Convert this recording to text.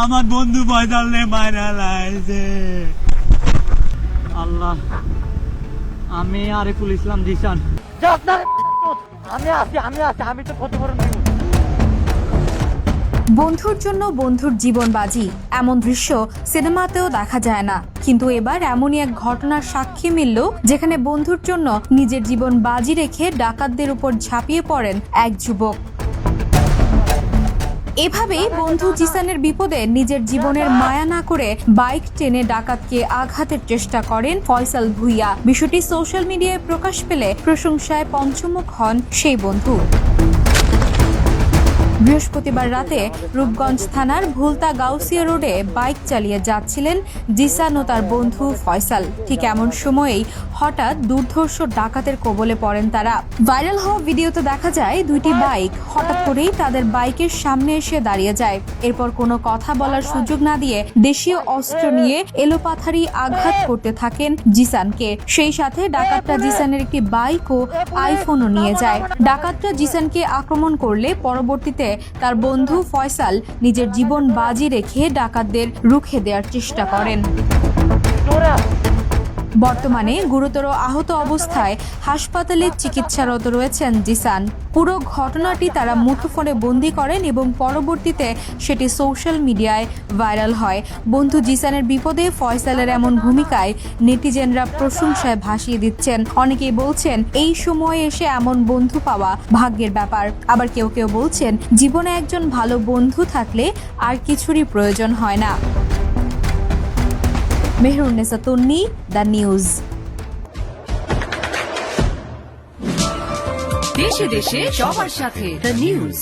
আমার বন্ধু ফয়সালে মাইরা লাইছে। আল্লাহ, আমি আরিফুল ইসলাম জিসান। আমি তো ক্ষতিপূরণ দিব। বন্ধুর জন্য বন্ধুর জীবন বাজি, এমন দৃশ্য সিনেমাতেও দেখা যায় না, কিন্তু এবার এমনই এক ঘটনার সাক্ষী মিলল যেখানে বন্ধুর জন্য নিজের জীবন বাজি রেখে ডাকাতদের উপর ঝাঁপিয়ে পড়েন এক যুবক। এভাবেই বন্ধু জিসানের বিপদে নিজের জীবনের মায়া না করে বাইক টেনে ডাকাতকে আঘাতের চেষ্টা করেন ফয়সাল ভুইয়া। বিষয়টি সোশ্যাল মিডিয়ায় প্রকাশ পেলে প্রশংসায় পঞ্চমুখ হন সেই বন্ধু। বৃহস্পতিবার রাতে রূপগঞ্জ থানার ভুলতা গাউসিয়া রোডে বাইক চালিয়ে যাচ্ছিলেন জিসান ও তার বন্ধু ফয়সাল। ঠিক এমন সময়েই হঠাৎ দুর্ধর্ষ ডাকাতের কবলে পড়েন তারা। ভাইরাল হওয়া ভিডিওতে দেখা যায় দুইটি বাইক হঠাৎ করেই তাদের বাইকের সামনে এসে দাঁড়িয়ে যায়। এরপর কোনো কথা বলার সুযোগ না দিয়ে দেশীয় অস্ত্র নিয়ে এলোপাথারি আঘাত করতে থাকেন জিসানকে। সেই সাথে ডাকাতরা জিসানের একটি বাইক ও আইফোনও নিয়ে যায়। ডাকাতরা জিসানকে আক্রমণ করলে পরবর্তীতে তার বন্ধু ফয়সাল নিজের জীবন বাজি রেখে ডাকাতদের রুখে দেওয়ার চেষ্টা করেন। বর্তমানে গুরুতর আহত অবস্থায় হাসপাতালে চিকিৎসারত রয়েছেন জিসান। পুরো ঘটনাটি তারা মুঠোফোনে বন্দী করেন এবং পরবর্তীতে সেটি সোশ্যাল মিডিয়ায় ভাইরাল হয়। বন্ধু জিসানের বিপদে ফয়সালের এমন ভূমিকায় নেটিজেনরা প্রশংসায় ভাসিয়ে দিচ্ছেন। অনেকেই বলছেন এই সময়ে এসে এমন বন্ধু পাওয়া ভাগ্যের ব্যাপার। আবার কেউ কেউ বলছেন জীবনে একজন ভালো বন্ধু থাকলে আর কিছুরই প্রয়োজন হয় না। মেহরুন্নেসা তন্নি, দ্য নিউজ। দেশে দেশে সবার সাথে দ্য নিউজ।